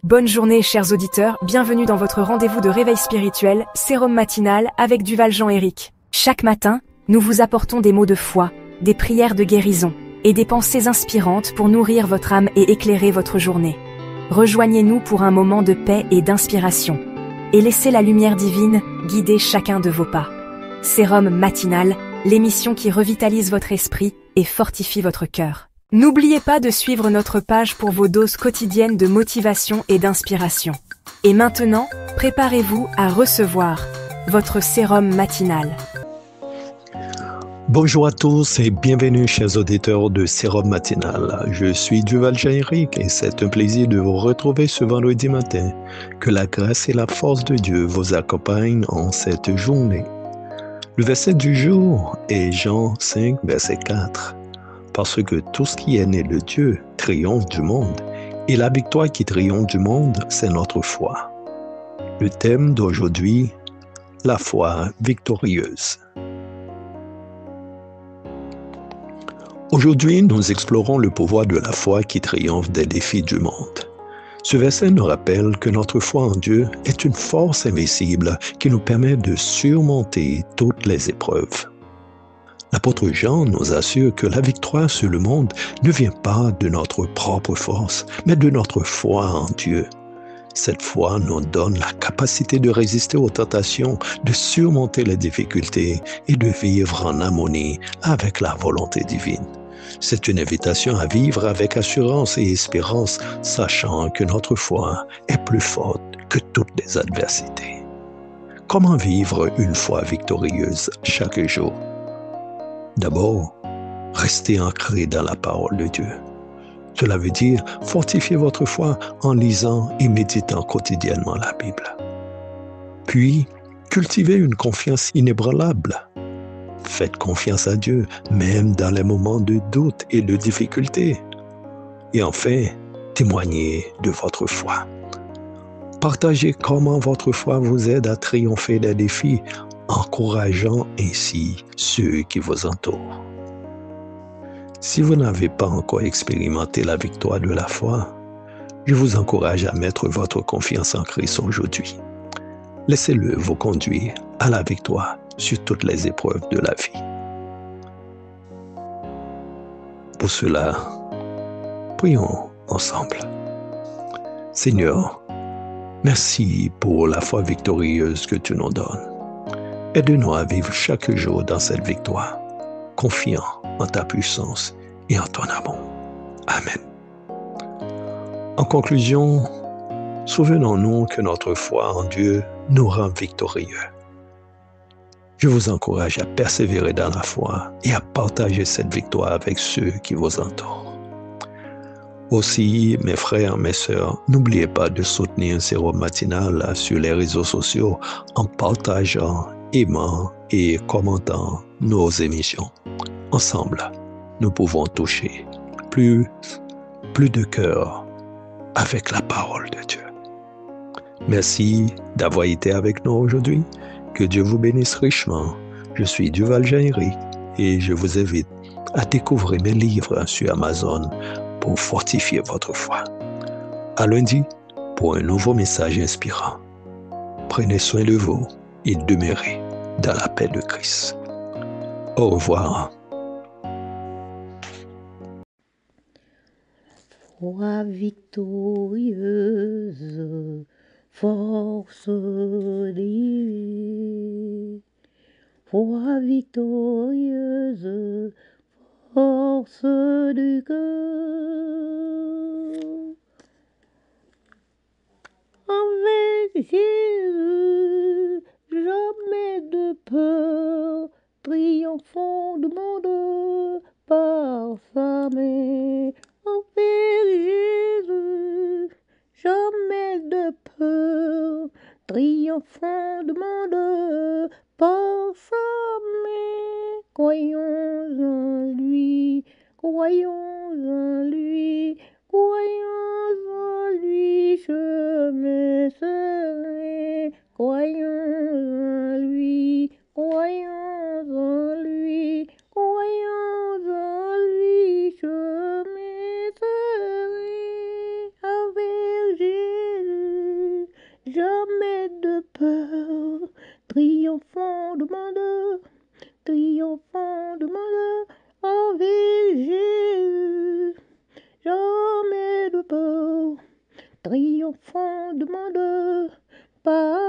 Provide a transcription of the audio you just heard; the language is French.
Bonne journée, chers auditeurs, bienvenue dans votre rendez-vous de réveil spirituel, Sérum matinal avec Duval Jean-Éric. Chaque matin, nous vous apportons des mots de foi, des prières de guérison et des pensées inspirantes pour nourrir votre âme et éclairer votre journée. Rejoignez-nous pour un moment de paix et d'inspiration. Et laissez la lumière divine guider chacun de vos pas. Sérum matinal, l'émission qui revitalise votre esprit et fortifie votre cœur. N'oubliez pas de suivre notre page pour vos doses quotidiennes de motivation et d'inspiration. Et maintenant, préparez-vous à recevoir votre sérum matinal. Bonjour à tous et bienvenue chers auditeurs de Sérum matinal. Je suis Duval Jean-Éric et c'est un plaisir de vous retrouver ce vendredi matin. Que la grâce et la force de Dieu vous accompagnent en cette journée. Le verset du jour est Jean 5, verset 4. Parce que tout ce qui est né de Dieu triomphe du monde, et la victoire qui triomphe du monde, c'est notre foi. Le thème d'aujourd'hui, la foi victorieuse. Aujourd'hui, nous explorons le pouvoir de la foi qui triomphe des défis du monde. Ce verset nous rappelle que notre foi en Dieu est une force invincible qui nous permet de surmonter toutes les épreuves. L'apôtre Jean nous assure que la victoire sur le monde ne vient pas de notre propre force, mais de notre foi en Dieu. Cette foi nous donne la capacité de résister aux tentations, de surmonter les difficultés et de vivre en harmonie avec la volonté divine. C'est une invitation à vivre avec assurance et espérance, sachant que notre foi est plus forte que toutes les adversités. Comment vivre une foi victorieuse chaque jour? D'abord, restez ancré dans la parole de Dieu. Cela veut dire fortifier votre foi en lisant et méditant quotidiennement la Bible. Puis, cultivez une confiance inébranlable. Faites confiance à Dieu, même dans les moments de doute et de difficulté. Et enfin, témoignez de votre foi. Partagez comment votre foi vous aide à triompher des défis, encourageant ainsi ceux qui vous entourent. Si vous n'avez pas encore expérimenté la victoire de la foi, je vous encourage à mettre votre confiance en Christ aujourd'hui. Laissez-le vous conduire à la victoire sur toutes les épreuves de la vie. Pour cela, prions ensemble. Seigneur, merci pour la foi victorieuse que tu nous donnes. Aide-nous à vivre chaque jour dans cette victoire, confiant en ta puissance et en ton amour. Amen. En conclusion, souvenons-nous que notre foi en Dieu nous rend victorieux. Je vous encourage à persévérer dans la foi et à partager cette victoire avec ceux qui vous entourent. Aussi, mes frères, mes sœurs, n'oubliez pas de soutenir Sérum matinal sur les réseaux sociaux en partageant, aimant et commentant nos émissions. Ensemble, nous pouvons toucher plus de cœur avec la parole de Dieu. Merci d'avoir été avec nous aujourd'hui. Que Dieu vous bénisse richement. Je suis Duval Jean-Éric et je vous invite à découvrir mes livres sur Amazon pour fortifier votre foi. À lundi pour un nouveau message inspirant. Prenez soin de vous et demeurez dans la paix de Christ. Au revoir. Foi victorieuse, force divine. Foi victorieuse, force du cœur. Avec Jésus, jamais de peur, triomphant du monde par sa main. Avec Jésus, jamais de peur, triomphant du monde par sa main. Croyons en lui, croyons en lui, croyons en lui, chemin serein. Croyons en lui, croyons en lui, croyons en lui, chemin serein. Avec Jésus. jamais de peur, triomphant de monde, triomphant de monde, en Jésus, jamais de peur, triomphant de monde, par